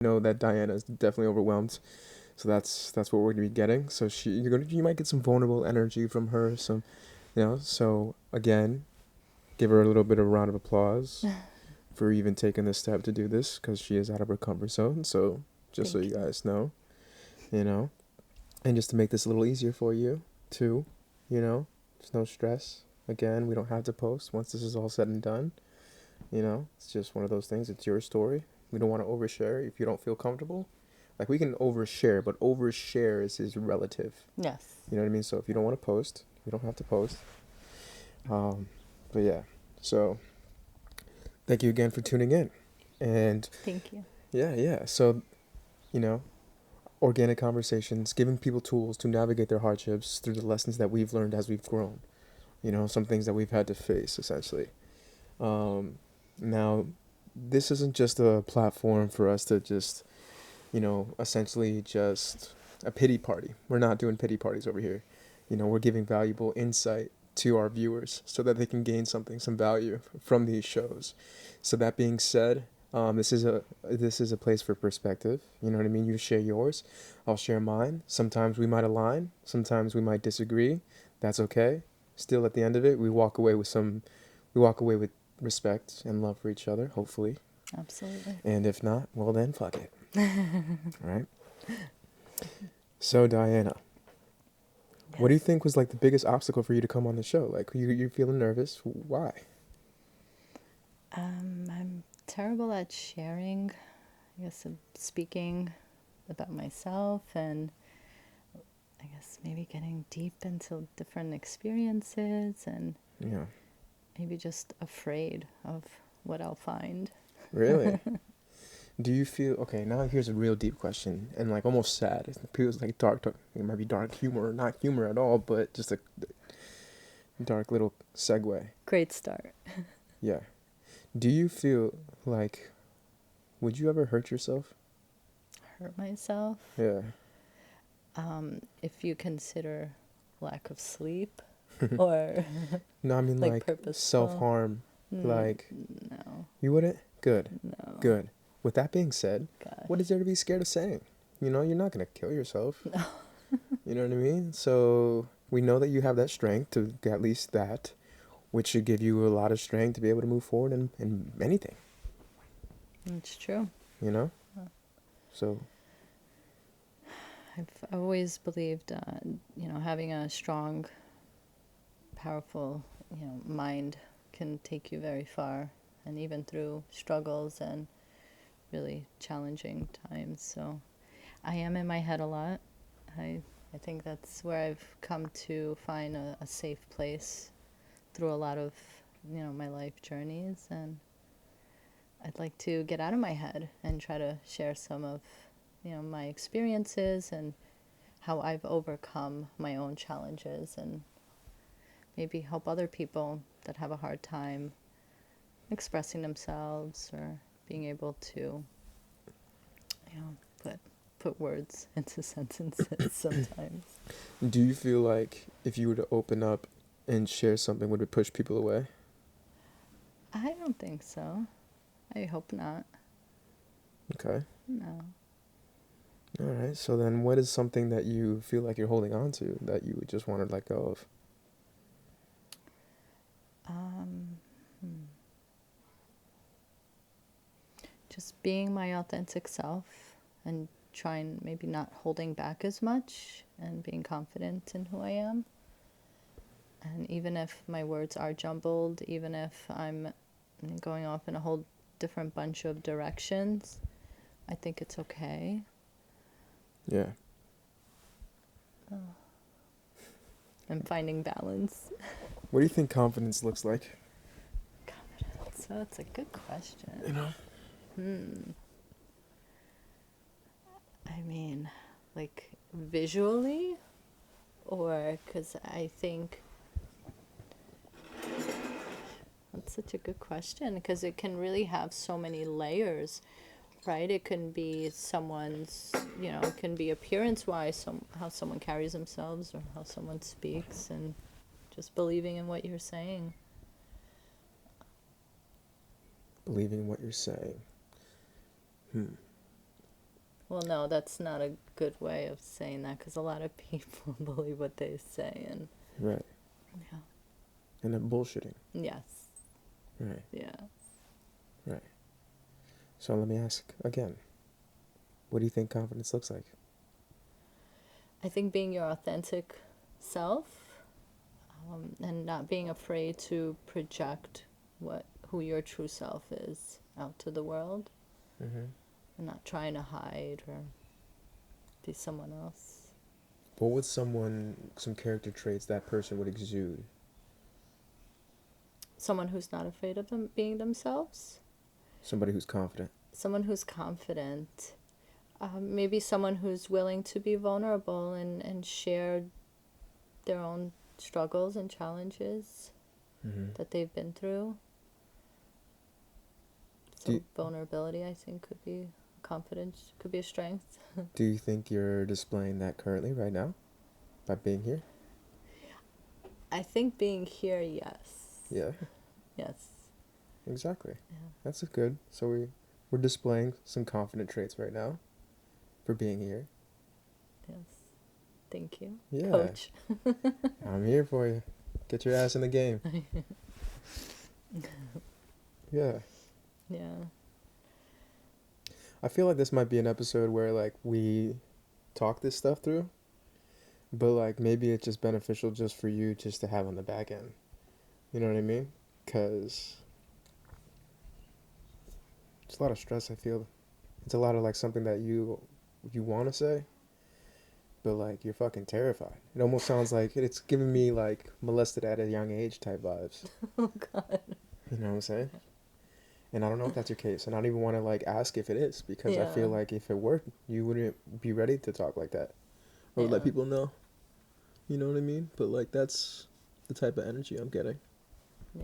know that Diana is definitely overwhelmed. So that's what we're gonna be getting. So you might get some vulnerable energy from her. Some, So again, give her a little bit of a round of applause for even taking the step to do this because she is out of her comfort zone. So just so Thank you you. guys know, you know, and just to make this a little easier for you too, there's no stress. Again, we don't have to post once this is all said and done. It's just one of those things. It's your story. We don't want to overshare if you don't feel comfortable. Like we can overshare, but overshare is relative. Yes. You know what I mean? So if you don't want to post, you don't have to post. Um, but yeah, so thank you again for tuning in. And Thank you. yeah. So, you know, organic conversations, giving people tools to navigate their hardships through the lessons that we've learned as we've grown. Some things that we've had to face essentially. Now, this isn't just a platform for us to just, essentially just a pity party. We're not doing pity parties over here. We're giving valuable insight to our viewers so that they can gain some value from these shows. So that being said, this is a place for perspective. You know what I mean? You share yours, I'll share mine. Sometimes we might align, sometimes we might disagree. That's okay. Still, at the end of it, we walk away with respect and love for each other. Hopefully, Absolutely. and if not, well then, fuck it. Right? So Diana, what do you Yes. think was like the biggest obstacle for you to come on the show? Like you're feeling nervous. Why? I'm terrible at sharing, I guess, speaking about myself, and I guess maybe getting deep into different experiences, and Yeah. maybe just afraid of what I'll find. Really? Do you feel okay? Now here's a real deep question and like almost sad. It feels like dark. It might be dark humor, not humor at all, but just a dark little segue. Great start. Yeah. Do you feel like would you ever hurt yourself? Hurt myself. Yeah. If you consider lack of sleep or No, I mean like like self purposeful. harm. Like No, you wouldn't? Good. no, Good. With that being said, what is gosh. there to be scared of saying? You're not gonna kill yourself. You know what I mean? So we know that you have that strength to get at least that, which should give you a lot of strength to be able to move forward in anything. It's true. You know? So I've always believed, having a strong, powerful, mind can take you very far, and even through struggles and really challenging times. So I am in my head a lot. I think that's where I've come to find a safe place through a lot of, my life journeys. And I'd like to get out of my head and try to share some of, my experiences and how I've overcome my own challenges, and maybe help other people that have a hard time expressing themselves or being able to, put words into sentences sometimes. do you feel like if you were to open up and share something, would it push people away? I don't think so. I hope not. Okay. No. All right. So then what is something that you feel like you're holding on to that you would just want to let go of? Um, just being my authentic self, and trying, maybe not holding back as much, and being confident in who I am. And even if my words are jumbled, even if I'm going off in a whole different bunch of directions, I think it's okay. Yeah. And finding balance. What do you think confidence looks like? Confidence. So it's a good You question. know? I mean, like visually, or because I think that's such a good question, because it can really have so many layers, right? It can be someone's, it can be appearance wise, how someone carries themselves or how someone speaks, and just believing in what you're saying. Believing what you're saying. Well, no, that's not a good way of saying that because a lot of people believe what they say, and Right. yeah. And then bullshitting. Yes. Right. Yeah. Right. So let me ask again. What do you think confidence looks like? I think being your authentic self, and not being afraid to project who your true self is out to the world, Mm-hmm. and not trying to hide or be someone else. What would some character traits that person would exude? Someone who's not afraid of them being themselves. Somebody who's confident. Someone who's confident. Maybe someone who's willing to be vulnerable and share their own struggles and challenges Mm-hmm. that they've been through. So vulnerability, I think, could be confidence, could be a strength. Do you think you're displaying that currently, right now, by being here? I think being here, yes. Yeah, Yes. exactly. Yeah. That's a good. So we're displaying some confident traits right now for being here. Yes. Thank you, Yeah, Coach. I'm here for you. Get your ass in the game. Yeah. Yeah. I feel like this might be an episode where like we talk this stuff through, but like maybe it's just beneficial just for you just to have on the back end. You know what I mean? Cause it's a lot of stress. I feel it's a lot of like something that you want to say, but like you're fucking terrified. It almost sounds like it's giving me like molested at a young age type vibes. Oh God. You know what I'm saying? And I don't know if that's your case, and I don't even want to like ask if it is because I feel Yeah. like if it were, you wouldn't be ready to talk like that or let Yeah. people know. You know what I mean? But like that's the type of energy I'm getting. Yeah.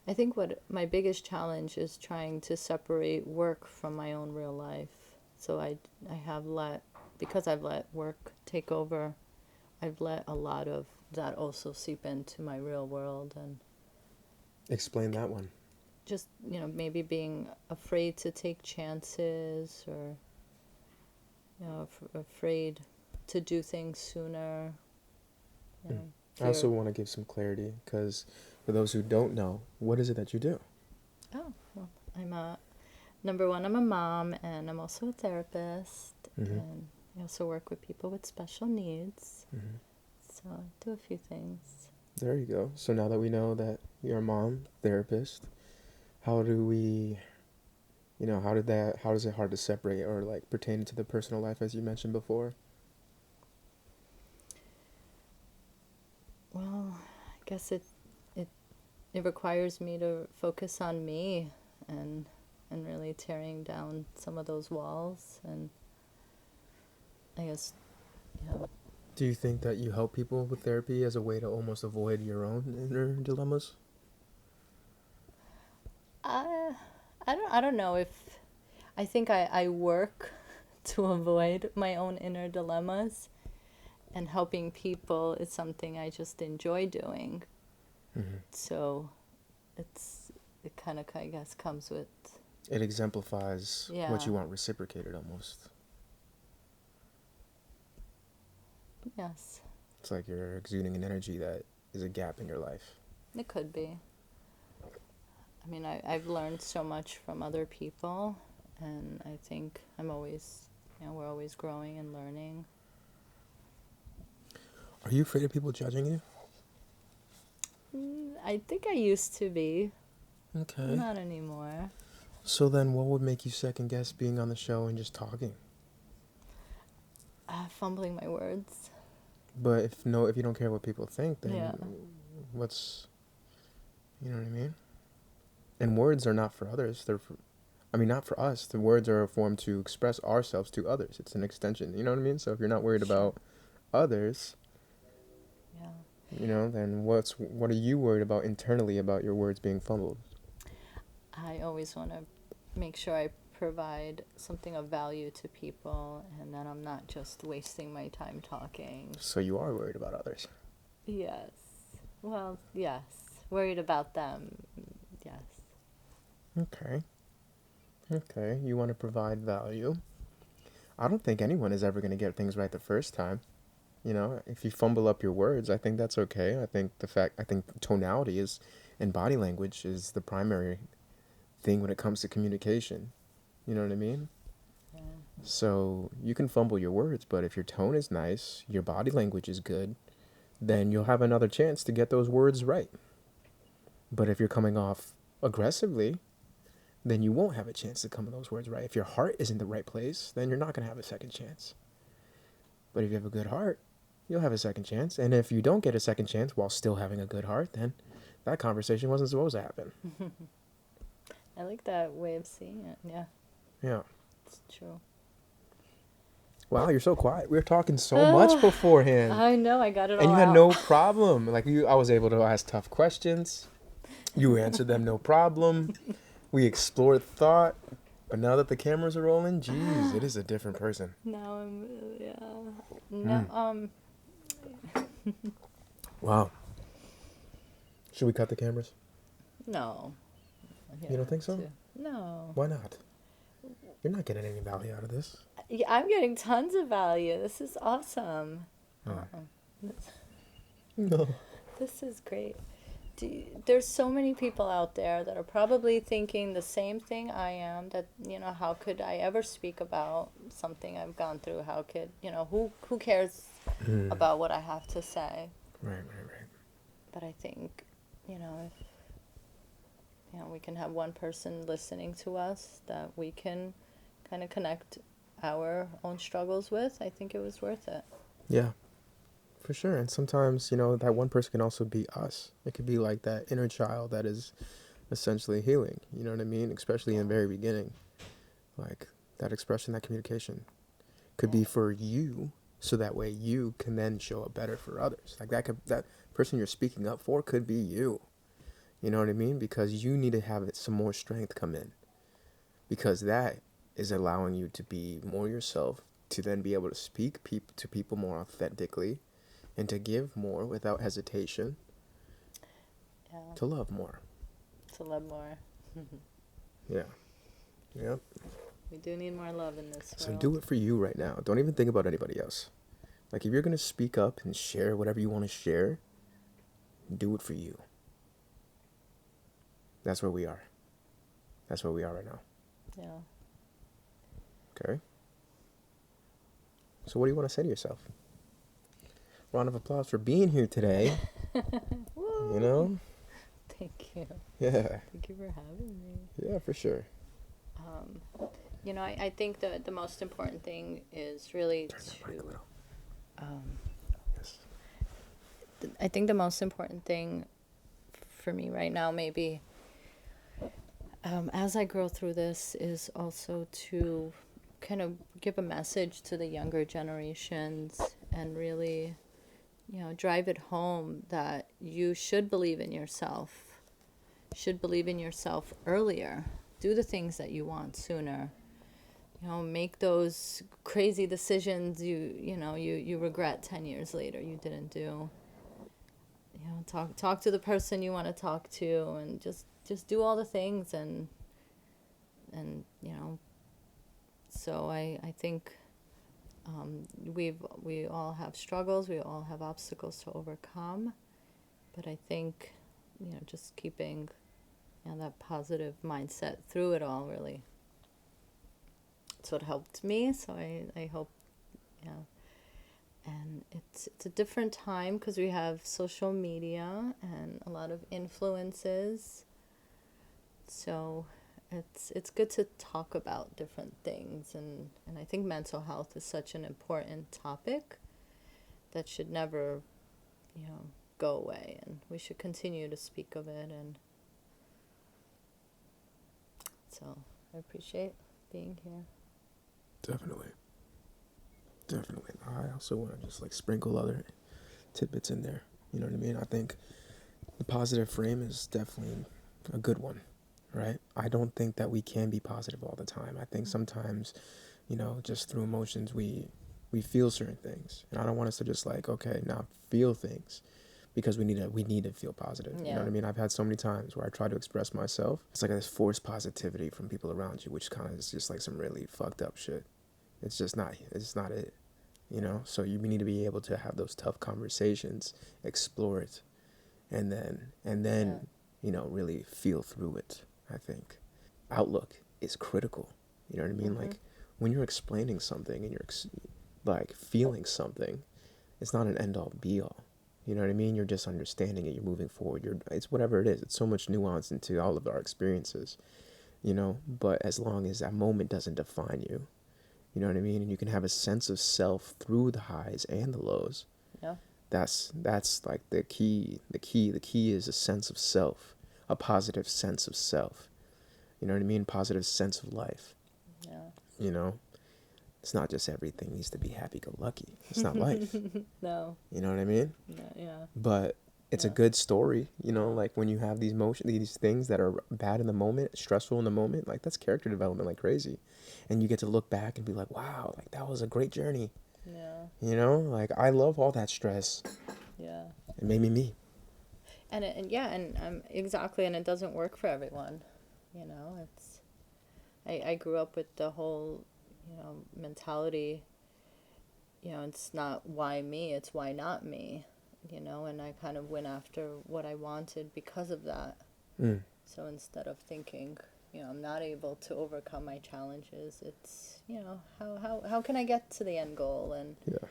I think what my biggest challenge is trying to separate work from my own real life. So I have let, because I've let work take over, I've let a lot of that also seep into my real world, and Explain that one. just, maybe being afraid to take chances, or, afraid to do things sooner. You know, I also want to give some clarity because for those who don't know, what is it that you do? Oh, well, number one, I'm a mom, and I'm also a therapist, Mm-hmm. and I also work with people with special needs. Mm-hmm. So I do a few things. There you go. So now that we know that you're a mom, therapist, how do we, how is it hard to separate or like pertain to the personal life as you mentioned before? Well, I guess it it requires me to focus on me, and really tearing down some of those walls, and I guess, yeah. Do you think that you help people with therapy as a way to almost avoid your own inner dilemmas? I I don't know if I think I work to avoid my own inner dilemmas, and helping people is something I just enjoy doing. Mm-hmm. So it kind of, I guess, comes with, It exemplifies what yeah. you want reciprocated almost. Yes, It's like you're exuding an energy that is a gap in your life. it could be. I mean, I've learned so much from other people, and I think we're always growing and learning. Are you afraid of people judging you? I think I used to be, Okay. not anymore. So then what would make you second guess being on the show and just talking? Fumbling my words. But if you don't care what people think, Yeah. then you know what I mean? And words are not for others. Not for us. The words are a form to express ourselves to others. It's an extension. You know what I mean? So if you're not worried Sure. about others, Yeah. then what are you worried about internally about your words being fumbled? I always want to make sure I provide something of value to people, and that I'm not just wasting my time talking. So you are worried about others. Yes. Well, yes. Worried about them. Yes. Okay. Okay, you want to provide value. I don't think anyone is ever going to get things right the first time. You know, if you fumble up your words, I think that's okay. I think tonality is, and body language is the primary thing when it comes to communication. You know what I mean? Yeah. So you can fumble your words, but if your tone is nice, your body language is good, then you'll have another chance to get those words right. But if you're coming off aggressively, then you won't have a chance to come to those words right. If your heart is in the right place, then you're not going to have a second chance. But if you have a good heart, you'll have a second chance. And if you don't get a second chance while still having a good heart, then that conversation wasn't supposed to happen. I like that way of seeing it. Yeah, Yeah. it's true. Wow, you're so quiet. We were talking so much beforehand. I know, I got it And all you had out. no problem. I was able to ask tough questions. You answered them no problem. We explored thought. But now that the cameras are rolling, geez, it is a different person. Now I'm, yeah. No, Wow. Should we cut the cameras? no. You don't think so? No. Why not? You're not getting any value out of this. Yeah, I'm getting tons of value. This is awesome. Oh. This, No. this is great. There's so many people out there that are probably thinking the same thing I am, that, how could I ever speak about something I've gone through? How could, who cares about what I have to say? Right. But I think, if we can have one person listening to us that we can kind of connect our own struggles with, I think it was worth it. Yeah, for sure. And sometimes, that one person can also be us. It could be like that inner child that is essentially healing. You know what I mean? Especially in the very beginning. Like that expression, that communication could be for you, so that way you can then show up better for others. Like that person you're speaking up for could be you. You know what I mean? Because you need to have some more strength come in. Because that is allowing you to be more yourself, to then be able to speak to people more authentically, and to give more without hesitation, Yeah. to love more. To love more. Yeah. Yep. We do need more love in this world. So do it for you right now. Don't even think about anybody else. Like if you're going to speak up and share whatever you want to share, do it for you. That's where we are. That's where we are right now. Yeah. Okay? So what do you want to say to yourself? Round of applause for being here today. You know? Thank you. Yeah. Thank you for having me. Yeah, for sure. I think the most important thing is really Turn the mic a little. Yes. I think the most important thing for me right now, maybe, as I grow through this, is also to kind of give a message to the younger generations and really, drive it home that you should believe in yourself, should believe in yourself earlier, do the things that you want sooner, make those crazy decisions you regret 10 years later you didn't do. Talk to the person you want to talk to, and just do all the things, and so I think we all have struggles, we all have obstacles to overcome, but I think just keeping that positive mindset through it all, really, it's what helped me. So I hope, and it's a different time because we have social media and a lot of influences, so it's good to talk about different things, and I think mental health is such an important topic that should never go away, and we should continue to speak of it. And so I appreciate being here. Definitely. I also want to just sprinkle other tidbits in there. You know what I mean? I think the positive frame is definitely a good one, right? I don't think that we can be positive all the time. I think sometimes, just through emotions, we feel certain things. And I don't want us to just okay, now feel things. because we need to feel positive. You know Yeah. what I mean? I've had so many times where I try to express myself. It's like this forced positivity from people around you, which kind of is just like some really fucked up shit. It's not it. You know, so you need to be able to have those tough conversations, explore it, and then Yeah. really feel through it. I think outlook is critical. You know what I mean? Mhm. Like when you're explaining something and you're like feeling something, it's not an end all be all. You know what I mean? You're just understanding it. You're moving forward. It's whatever it is. It's so much nuance into all of our experiences. But as long as that moment doesn't define you, you know what I mean, and you can have a sense of self through the highs and the lows. Yeah. That's like the key. The key is a sense of self, a positive sense of self. You know what I mean? Positive sense of life. Yeah. You know, it's not just everything needs to be happy-go-lucky. It's not life. No. You know what I mean? Yeah. Yeah. But it's a Yeah. good story. Yeah. Like when you have these things that are bad in the moment, stressful in the moment. Like that's character development like crazy, and you get to look back and be like, wow, like that was a great journey. Yeah. Like I love all that stress. Yeah. It made me me. And yeah, and exactly, and it doesn't work for everyone. It's I grew up with the whole, mentality. It's not why me, it's why not me. And I kind of went after what I wanted because of that. Mm. So instead of thinking, I'm not able to overcome my challenges, it's, how can I get to the end goal, and Yeah.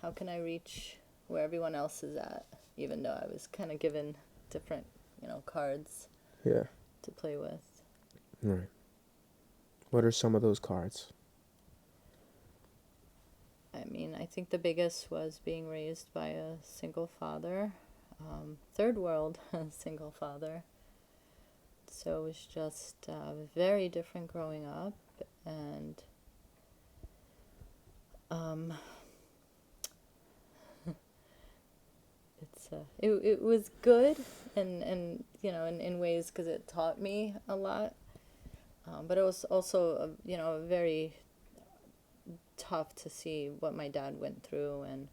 how can I reach where everyone else is at, even though I was kind of given different, cards Yeah. to play with. Right. What are some of those cards? I mean, I think the biggest was being raised by a single father, third world single father. So it was just very different growing up, and um, it was good, and in ways, because it taught me a lot, but it was also very tough to see what my dad went through, and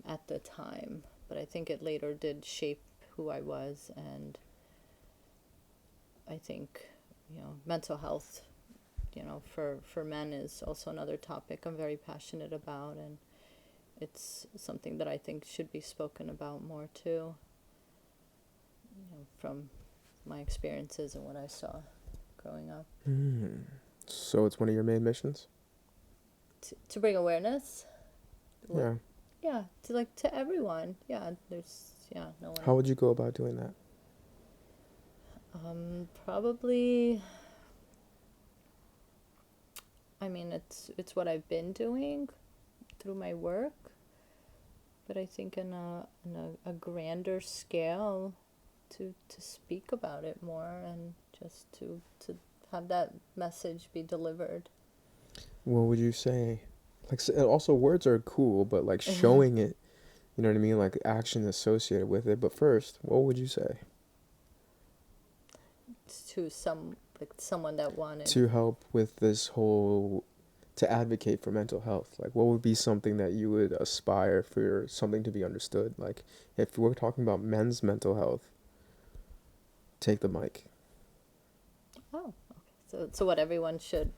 at the time. But I think it later did shape who I was, and I think mental health, for men is also another topic I'm very passionate about, and it's something that I think should be spoken about more too, from my experiences and what I saw growing up. Mm. So it's one of your main missions? To bring awareness, Yeah. yeah, to everyone. Yeah, there's no How one. would you go about doing that? Probably. I mean, it's what I've been doing through my work, but I think in a grander scale, to speak about it more, and just to have that message be delivered. What would you say? Like, also words are cool, but like showing it, you know what I mean? Like action associated with it. But first, what would you say To someone that wanted. to help with this whole, to advocate for mental health? Like, what would be something that you would aspire for something to be understood? Like, if we're talking about men's mental health, take the mic. Oh, okay. So what everyone should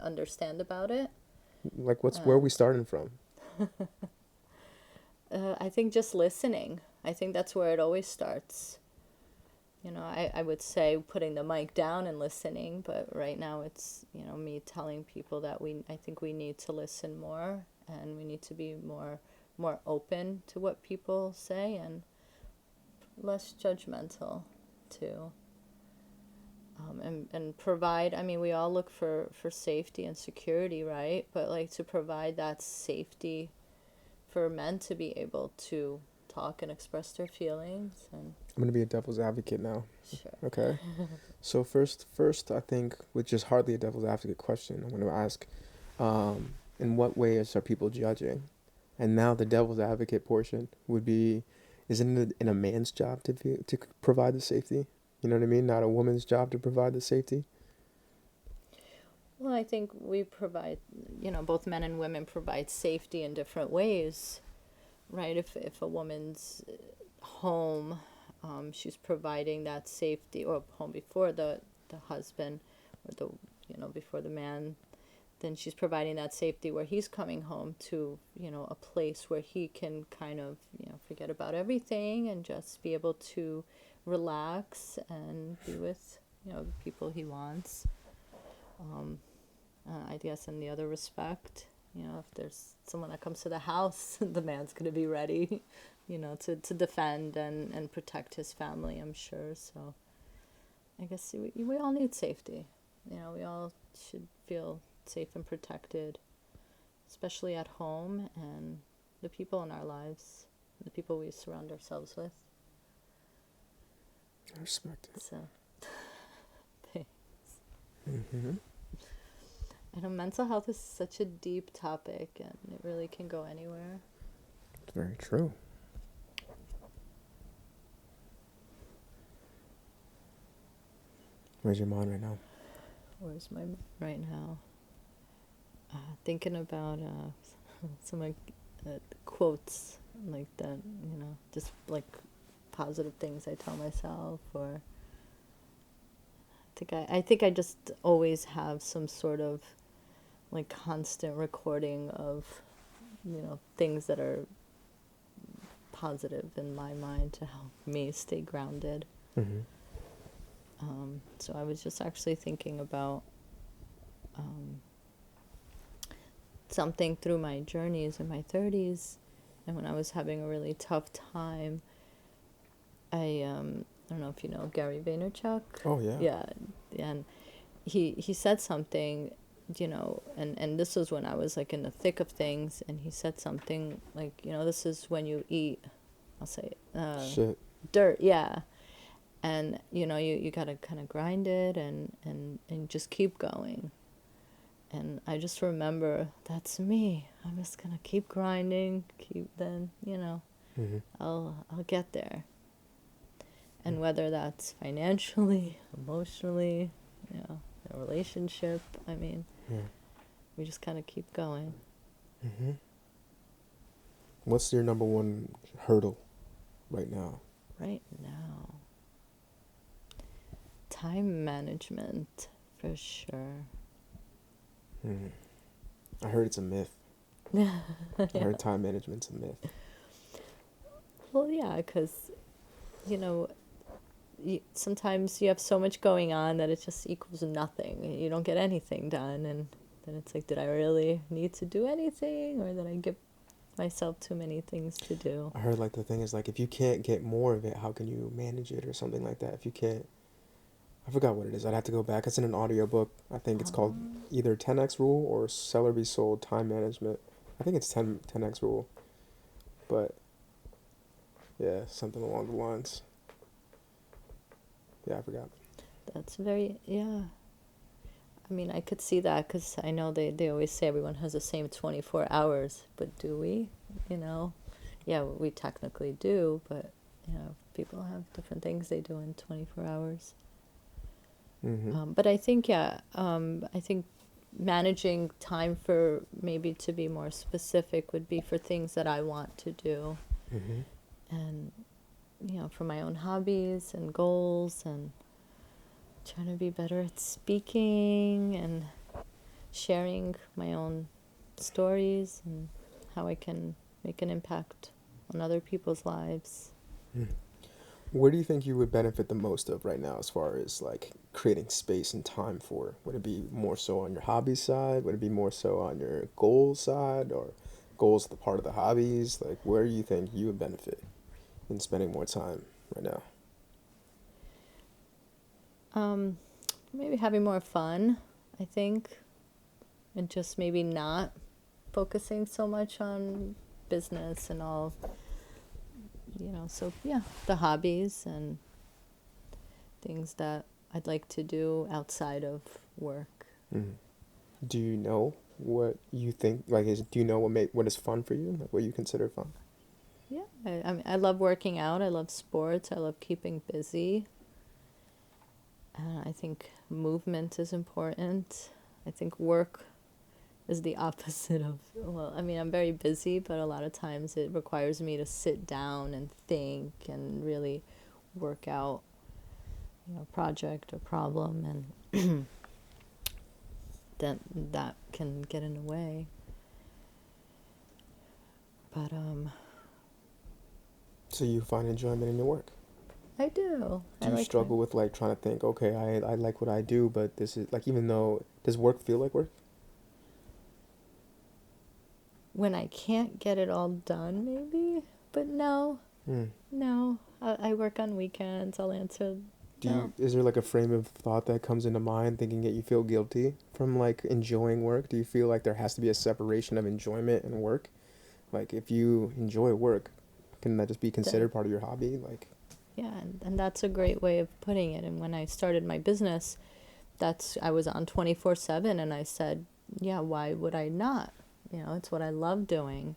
understand about it. Like, where are Uh, we starting from? I think just listening. I think that's where it always starts. I would say putting the mic down and listening, but right now it's, me telling people that I think we need to listen more, and we need to be more open to what people say, and less judgmental too. And provide, I mean, we all look for safety and security, right? But like to provide that safety for men to be able to talk and express their feelings. And I'm gonna be a devil's advocate now. sure. Okay. So first, I think with just hardly a devil's advocate question, I'm gonna ask, in what ways are people judging? And now the devil's advocate portion would be, isn't it in a man's job to provide the safety? You know what I mean? Not a woman's job to provide the safety. Well, I think we provide, both men and women provide safety in different ways. right, if a woman's home, she's providing that safety, or home before the husband, or the, before the man, then she's providing that safety where he's coming home to, a place where he can kind of, forget about everything and just be able to relax and be with, the people he wants. I guess in the other respect, if there's someone that comes to the house, the man's going to be ready, to defend and protect his family, I'm sure. So I guess we all need safety. We all should feel safe and protected, especially at home and the people in our lives, the people we surround ourselves with. I respect it. So, thanks. Mm-hmm. I know mental health is such a deep topic, and it really can go anywhere. It's very true. Where's your mind right now? Where's my right now? Thinking about some quotes like that, just like positive things I tell myself, or I think I just always have some sort of like constant recording of, things that are positive in my mind to help me stay grounded. Mm-hmm. So I was just actually thinking about something through my journeys in my 30s, and when I was having a really tough time, I don't know if you know Gary Vaynerchuk. Oh, yeah. Yeah, and he said something, and this was when I was like in the thick of things, and he said something like, this is when you eat, I'll say, Shit. dirt, yeah. And, you got to kind of grind it and just keep going. And I just remember, that's me. I'm just going to keep grinding, Mm-hmm. I'll get there. And whether that's financially, emotionally, in a relationship, I mean, Yeah. we just kind of keep going. Mm-hmm. What's your number one hurdle right now? Right now, time management, for sure. Mm. I heard it's a myth. Yeah. I heard time management's a myth. Well, yeah, because, sometimes you have so much going on that it just equals nothing. You don't get anything done, and then it's like, did I really need to do anything, or did I give myself too many things to do? I heard like the thing is like if you can't get more of it, how can you manage it or something like that? If you can't, I forgot what it is. I'd have to go back. It's in an audiobook. I think it's called either 10x rule or Sell or Be Sold time management. I think it's 10x rule. But yeah, something along the lines. Yeah, I forgot. That's very, yeah. I mean, I could see that because I know they always say everyone has the same 24 hours, but do we? Yeah, we technically do, but, people have different things they do in 24 hours. Mm-hmm. But I think, yeah, I think managing time for maybe to be more specific would be for things that I want to do. Mm-hmm. And, for my own hobbies and goals, and trying to be better at speaking and sharing my own stories and how I can make an impact on other people's lives. Mm. Where do you think you would benefit the most of right now as far as like creating space and time for? Would it be more so on your hobby side? Would it be more so on your goals side, or goals the part of the hobbies? Like where do you think you would benefit in spending more time right now? Maybe having more fun, I think, and just maybe not focusing so much on business and all, so yeah, the hobbies and things that I'd like to do outside of work. Mm. Do you know what you think? Like, do you know what is fun for you? Like, what you consider fun? Yeah, I mean, I love working out. I love sports. I love keeping busy. I think movement is important. I think work is the opposite of, well, I mean, I'm very busy, but a lot of times it requires me to sit down and think and really work out, project or problem, and that can get in the way. But So you find enjoyment in your work? I do. Do I you like struggle it. with like trying to think, okay, I like what I do, but this is like, even though, does work feel like work? When I can't get it all done, maybe. But no, Hmm. no. I work on weekends. I'll answer. No. Is there like a frame of thought that comes into mind thinking that you feel guilty from like enjoying work? Do you feel like there has to be a separation of enjoyment and work? Like if you enjoy work, can that just be Then considered part of your hobby? Like, yeah, and that's a great way of putting it. And when I started my business, I was on 24/7, and I said, yeah, why would I not? It's what I love doing.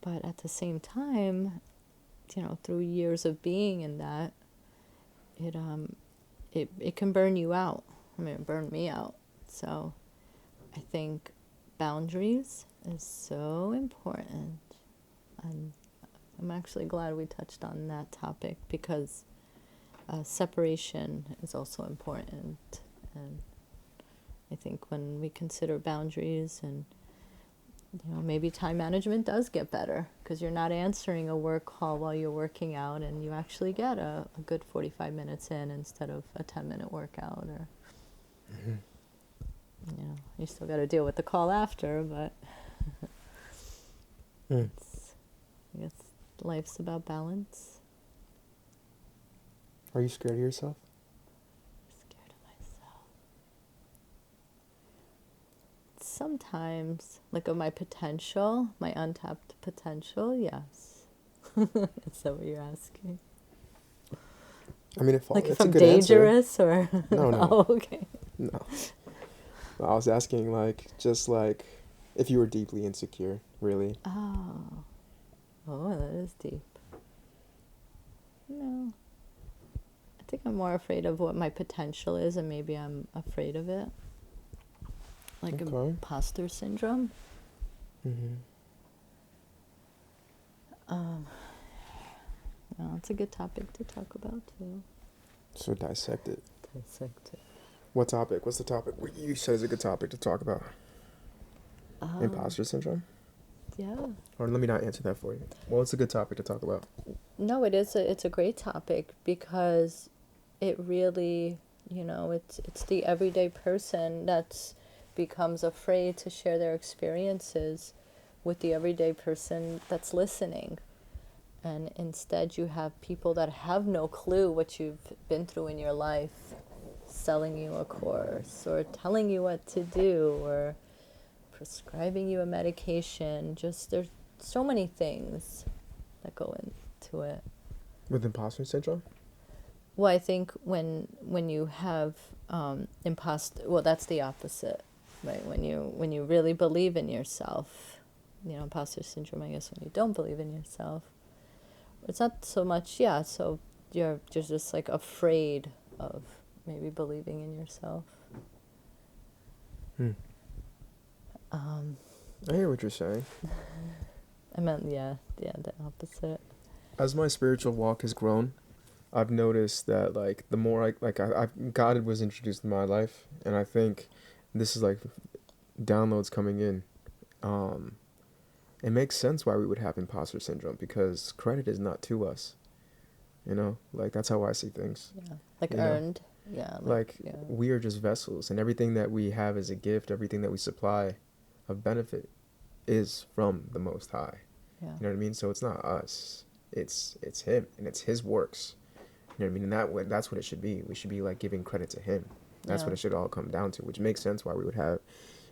But at the same time, through years of being in that, it it can burn you out. I mean, it burned me out. So I think boundaries is so important. And I'm actually glad we touched on that topic, because separation is also important. And I think when we consider boundaries, and maybe time management does get better, because you're not answering a work call while you're working out, and you actually get a good 45 minutes in instead of a 10-minute workout. Or you still got to deal with the call after, but hmm. I guess life's about balance. Are you scared of yourself? Scared of myself. Sometimes, like of my potential, my untapped potential, yes. Is that what you're asking? I mean, Like if it's a I'm good answer. dangerous, or No, no, oh, okay. no. I was asking like just like if you were deeply insecure, really. Oh, oh, that is deep. No, I think I'm more afraid of what my potential is, and maybe I'm afraid of it, like Okay. imposter syndrome. Mm-hmm. Um, no, it's a good topic to talk about too. So dissect it. Dissect it. What topic? What's the topic? What you said is a good topic to talk about. Um, Imposter syndrome? yeah. Or let me not answer that for you. Well, it's a good topic to talk about. No, it's a great topic, because it really, it's the everyday person that's becomes afraid to share their experiences with the everyday person that's listening. And instead you have people that have no clue what you've been through in your life, selling you a course, or telling you what to do, or prescribing you a medication. Just there's so many things that go into it. With imposter syndrome? Well, I think when you have well, that's the opposite, right? When you really believe in yourself, imposter syndrome, I guess, when you don't believe in yourself, it's not so much, yeah. So you're just like afraid of maybe believing in yourself. Hmm. Um, I hear what you're saying. I meant, yeah, the opposite. As my spiritual walk has grown, I've noticed that like the more God was introduced in my life, and I think this is like downloads coming in. Um, it makes sense why we would have imposter syndrome, because credit is not to us. Like that's how I see things. Yeah, like You know, earned. Yeah, like yeah, we are just vessels, and everything that we have as a gift, everything that we supply of benefit, is from the Most High. yeah, You know what I mean? So it's not us. It's Him, and it's His works. You know what I mean? And that's what it should be. We should be like giving credit to Him. That's yeah, what it should all come down to, which makes sense why we would have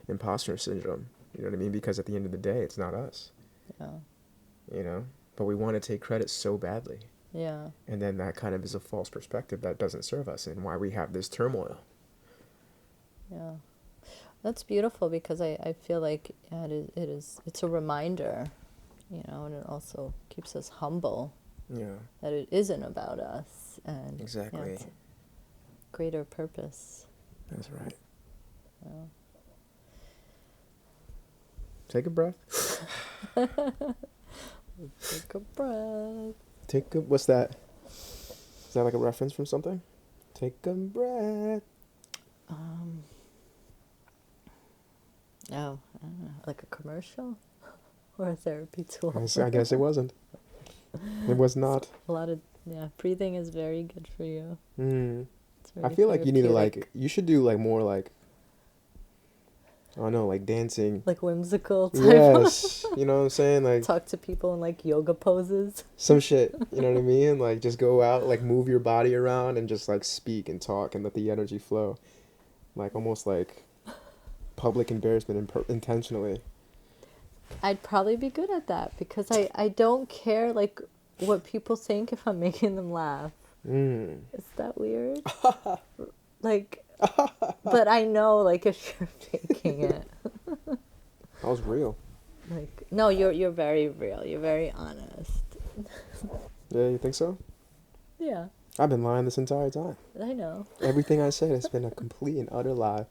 imposter syndrome. You know what I mean? Because at the end of the day, it's not us. yeah, But we want to take credit so badly. yeah, And then that kind of is a false perspective that doesn't serve us, and why we have this turmoil. yeah. That's beautiful, because I feel like, yeah, it's a reminder, and it also keeps us humble Yeah, that it isn't about us, and exactly. it's a greater purpose. That's right. Yeah. Take a breath. Take a breath. What's that? Is that like a reference from something? Take a breath. Um, oh, I don't know, like a commercial or a therapy tool. I guess it wasn't. It was not. A lot of, yeah, breathing is very good for you. Mm. It's I very feel like you need to therapeutic. you should do like more like, I don't know, like dancing. Like whimsical type. Yes. You know what I'm saying? Like Talk to people in like yoga poses. some shit. You know what I mean? Like just go out, like move your body around and just like speak and talk and let the energy flow. Like almost like public embarrassment intentionally. I'd probably be good at that because I don't care like what people think if I'm making them laugh. Mm. Is that weird? Like, but I know like if you're faking it. That was real. Like, no, you're very real. You're very honest. Yeah, you think so? Yeah, I've been lying this entire time. I know. Everything I said has been a complete and utter lie.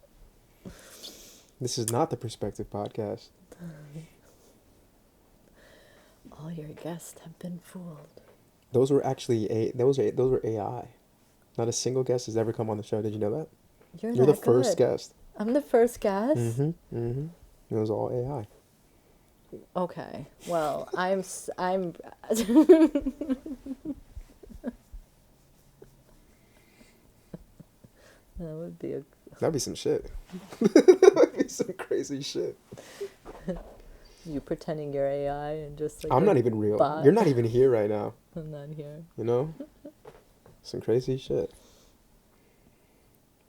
This is not the Perspective Podcast. All your guests have been fooled. Those were actually those were AI. Not a single guest has ever come on the show. Did you know that? You're You're the that first good. guest. I'm the first guest. It was all AI. Okay. Well, I'm. That would be a. That'd be some shit. That'd be some crazy shit. You pretending you're AI and just like. I'm not even real. bot. You're not even here right now. I'm not here. You know? Some crazy shit.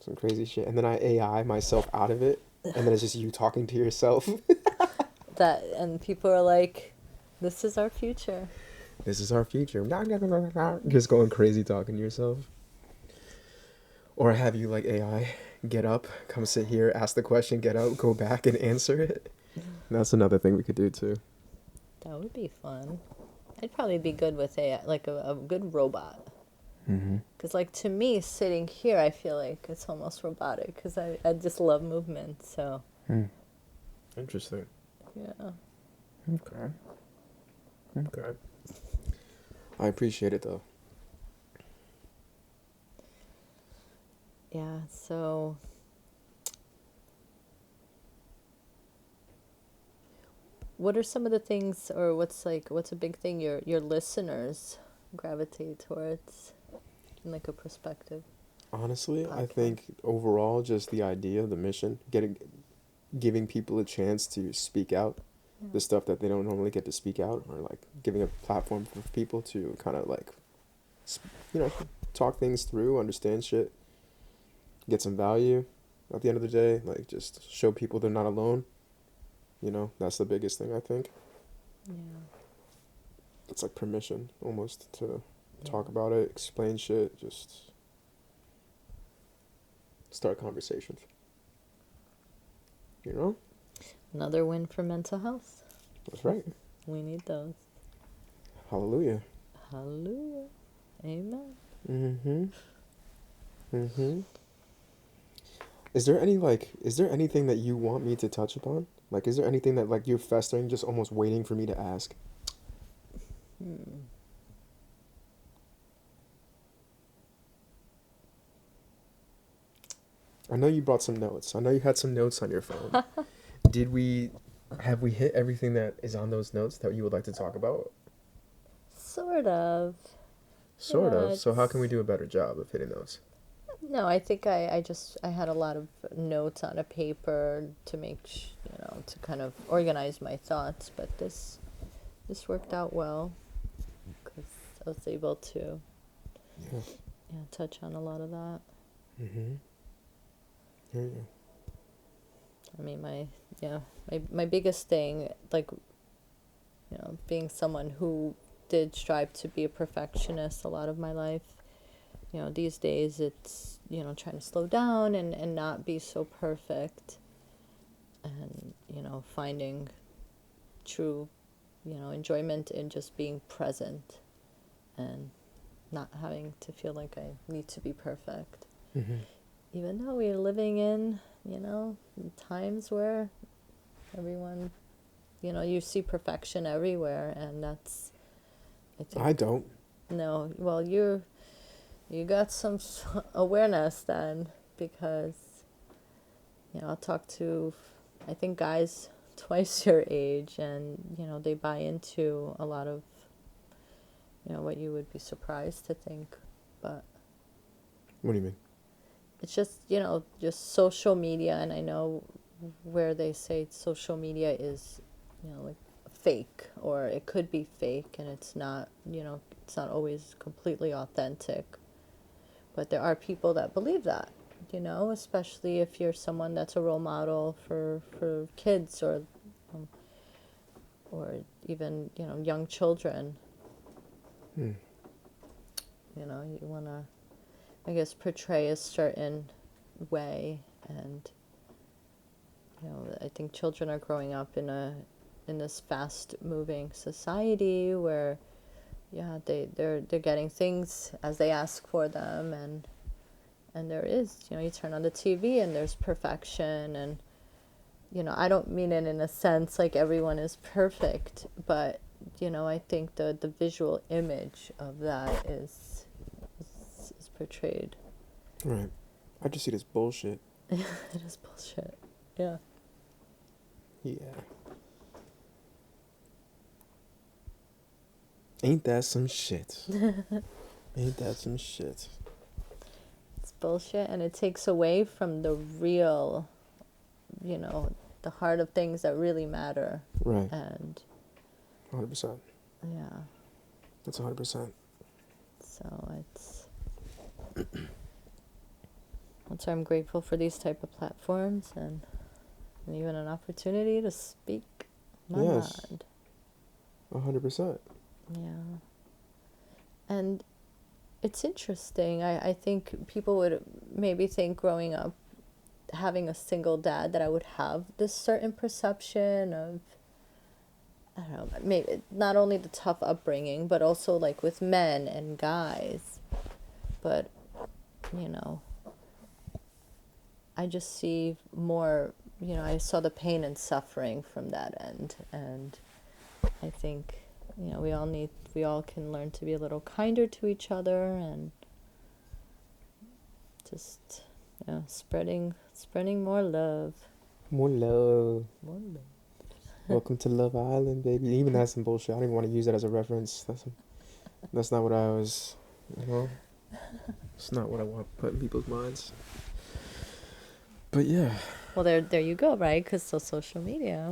Some crazy shit. And then I AI myself out of it. And then it's just you talking to yourself. That and people are like, "This is our future." This is our future. Just going crazy talking to yourself. Or have you like AI get up, come sit here, ask the question, get out, go back and answer it. That's another thing we could do too. That would be fun. I'd probably be good with AI, like a good robot. Because, like, to me, sitting here, I feel like it's almost robotic because I just love movement, so. Interesting. Yeah. Okay. Okay. I appreciate it though. Yeah, so. What are some of the things, or what's a big thing your listeners gravitate towards in, like, a perspective? Honestly, I Podcast. think overall just the idea, the mission, giving people a chance to speak out the stuff that they don't normally get to speak out, or like giving a platform for people to kind of like talk things through, understand shit, get some value at the end of the day, like just show people they're not alone. That's the biggest thing I think. Yeah. It's like permission almost to Yeah. talk about it, explain shit, just start conversations. Another win for mental health. That's right. We need those. Hallelujah. Hallelujah. Amen. Is there anything that you want me to touch upon? Like, is there anything that like you're festering, just almost waiting for me to ask? I know you brought some notes. I know you had some notes on your phone. Have we hit everything that is on those notes that you would like to talk about? Sort of. Sort Yeah, of. So how can we do a better job of hitting those? No, I think I had a lot of notes on a paper to to kind of organize my thoughts, but this worked out well because I was able to Yeah. touch on a lot of that. Hear you. I mean, my biggest thing, like, being someone who did strive to be a perfectionist a lot of my life, these days it's, trying to slow down and not be so perfect and, finding true, enjoyment in just being present and not having to feel like I need to be perfect. Even though we're living in, times where everyone you know, you see perfection everywhere, and that's, I think, I don't. no, well, you got some awareness then, because, you know, I'll talk to, I think, guys twice your age, and, you know, they buy into a lot of, you know, what you would be surprised to think. But What do you mean? it's just, you know, just social media, and I know where they say social media is, you know, like fake, or it could be fake, and it's not, you know, it's not always completely authentic. But there are people that believe that, you know, especially if you're someone that's a role model for kids, um, or even, you know, young children. Hmm. You know, you want to, I guess, portray a certain way, and, you know, I think children are growing up in this fast moving society where, yeah, they're getting things as they ask for them, and there is, you know, you turn on the TV and there's perfection, and, you know, I don't mean it in a sense like everyone is perfect, but, you know, I think the visual image of that is portrayed. Right. I just see this bullshit. It is bullshit. Yeah. Yeah. Ain't that some shit? Ain't that some shit? It's bullshit, and it takes away from the real, you know, the heart of things that really matter. Right. And 100%. yeah, That's 100%. so that's why I'm grateful for these type of platforms, and even an opportunity to speak my Yes. mind. 100%. Yeah. And it's interesting. I think people would maybe think growing up, having a single dad, that I would have this certain perception of, I don't know, maybe not only the tough upbringing, but also like with men and guys. But, you know, I just see more, you know, I saw the pain and suffering from that end. And I think, you know, we all can learn to be a little kinder to each other, and just, you know, spreading more love. More love. More love. Welcome to Love Island, baby. Even that's some bullshit. I don't even want to use that as a reference. That's not what I was, you know? It's not what I want to put in people's minds. But yeah. Well, there you go, right? Because social media,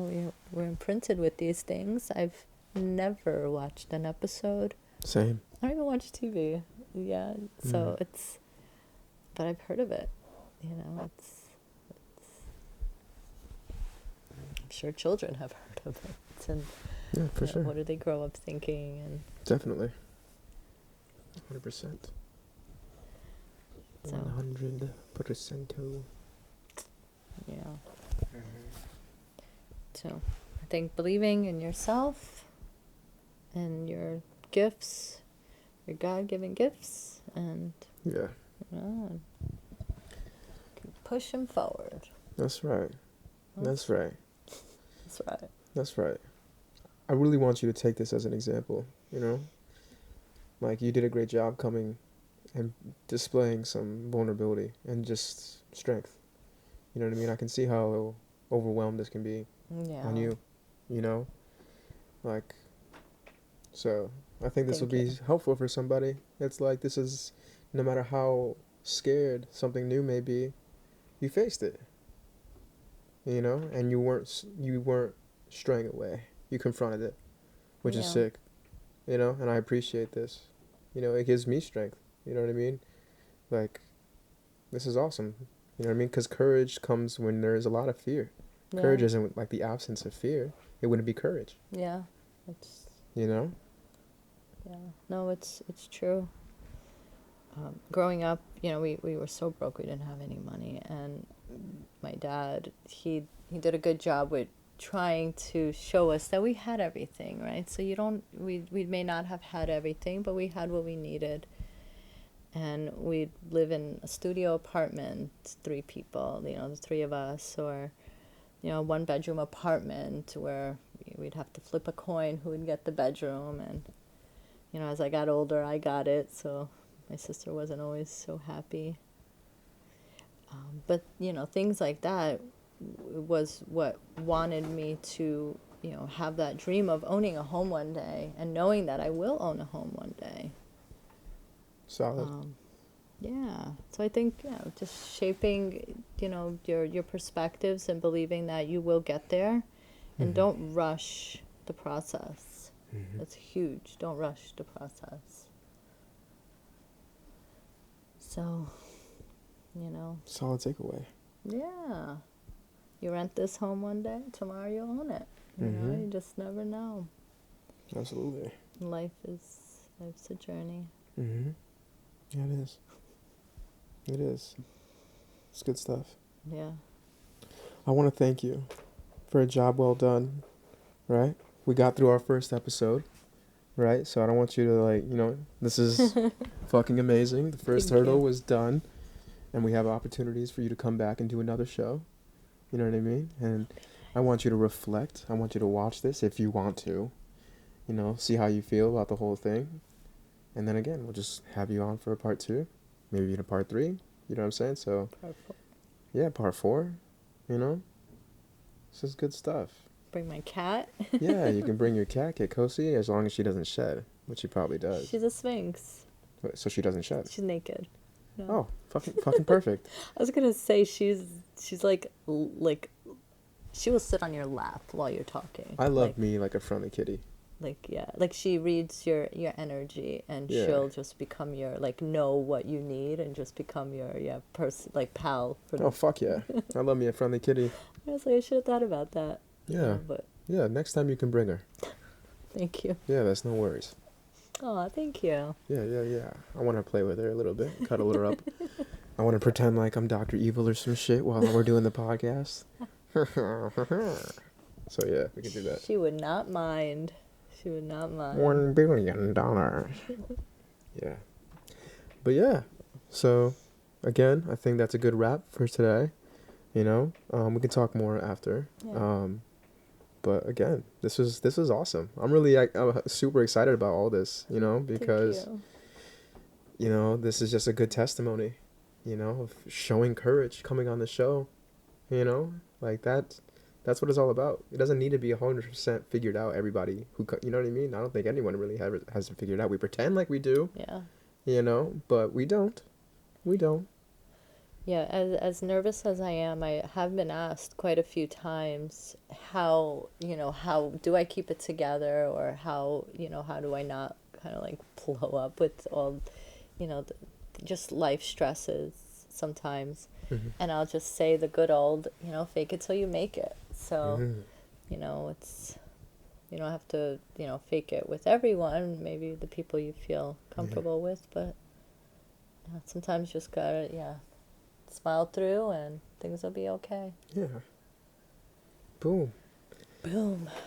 we're imprinted with these things. I've never watched an episode. Same. I don't even watch TV. Yeah, so it's, but I've heard of it. You know, it's I'm sure children have heard of it, and Yeah, for sure. what do they grow up thinking? And Definitely. 100%. so 100%. yeah. So I think believing in yourself and your gifts, your God-given gifts, and, Yeah. you know, and keep pushing forward. That's right. That's right. That's right. That's right. I really want you to take this as an example, you know? Like, you did a great job coming and displaying some vulnerability and just strength. You know what I mean? I can see how overwhelmed this can be Yeah. on you, you know? Like, so I think this will Thank be you. helpful for somebody. It's like, this is, no matter how scared something new may be, you faced it, you know? And you weren't straying away. You confronted it, which is Yeah. sick, you know? And I appreciate this. You know, it gives me strength. You know what I mean? Like, this is awesome. You know what I mean? Because courage comes when there is a lot of fear. Yeah. Courage isn't like the absence of fear. It wouldn't be courage. Yeah. It's, You know? yeah. No, it's true. Growing up, you know, we were so broke, we didn't have any money, and my dad, he did a good job with trying to show us that we had everything, right? So we may not have had everything, but we had what we needed. And we'd live in a studio apartment, 3 people, you know, the 3 of us, or, you know, 1-bedroom apartment where we'd have to flip a coin who would get the bedroom. And, as I got older, I got it. So my sister wasn't always so happy. But, things like that was what wanted me to, have that dream of owning a home one day and knowing that I will own a home one day. Solid. Yeah. So I think, just shaping, your perspectives and believing that you will get there, and don't rush the process. That's huge. Don't rush the process. So, Solid takeaway. yeah. You rent this home one day, tomorrow you'll own it. You just never know. Absolutely. Life's a journey. Yeah, it is. It is. It's good stuff. Yeah. I want to thank you for a job well done, right? We got through our first episode, right? So I don't want you to, this is fucking amazing. The first Thank hurdle you. was done, and we have opportunities for you to come back and do another show. You know what I mean? And I want you to reflect. I want you to watch this if you want to, see how you feel about the whole thing. And then again, we'll just have you on for a part 2, maybe even a part 3. You know what I'm saying? So, Part 4. yeah, part 4, This is good stuff. Bring my cat. Yeah, you can bring your cat, get Kosi, as long as she doesn't shed, which she probably does. She's a sphinx. So she doesn't shed. She's naked. No. Oh, fucking perfect. I was gonna say she's like she will sit on your lap while you're talking. I love me like a friendly kitty. Like she reads your energy, and she'll just become your know what you need and just become your pal. Oh fuck yeah, I love me a friendly kitty. I was like, I should have thought about that. Yeah, but yeah. Next time you can bring her. Thank you. Yeah, that's no worries. Oh, thank you. Yeah. I want to play with her a little bit, cuddle her up. I want to pretend like I'm Dr. Evil or some shit while we're doing the podcast. So yeah, we can do that. She would not mind. $1 billion. Yeah. But yeah, so again, I think that's a good wrap for today. We can talk more after. Yeah. But again, this is awesome. I'm super excited about all this, because this is just a good testimony, of showing courage, coming on the show, like that. That's what it's all about. It doesn't need to be 100% figured out. Everybody you know what I mean? I don't think anyone really has it figured out. We pretend like we do. Yeah. But we don't. Yeah, as nervous as I am, I have been asked quite a few times how do I keep it together, or how do I not kind of blow up with all, just life stresses sometimes. And I'll just say the good old, fake it till you make it. So, it's, you don't have to, fake it with everyone, maybe the people you feel comfortable with, but sometimes you just gotta, smile through and things will be okay. Yeah. Boom.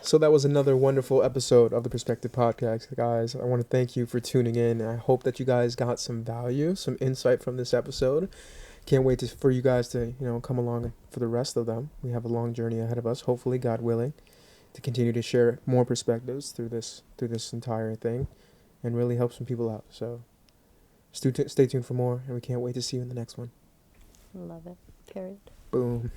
So that was another wonderful episode of the Perspective Podcast, guys. I want to thank you for tuning in. I hope that you guys got some value, some insight from this episode. Can't wait for you guys to, come along for the rest of them. We have a long journey ahead of us, hopefully, God willing, to continue to share more perspectives through this entire thing and really help some people out. So stay tuned for more, and we can't wait to see you in the next one. Love it. Period. Boom.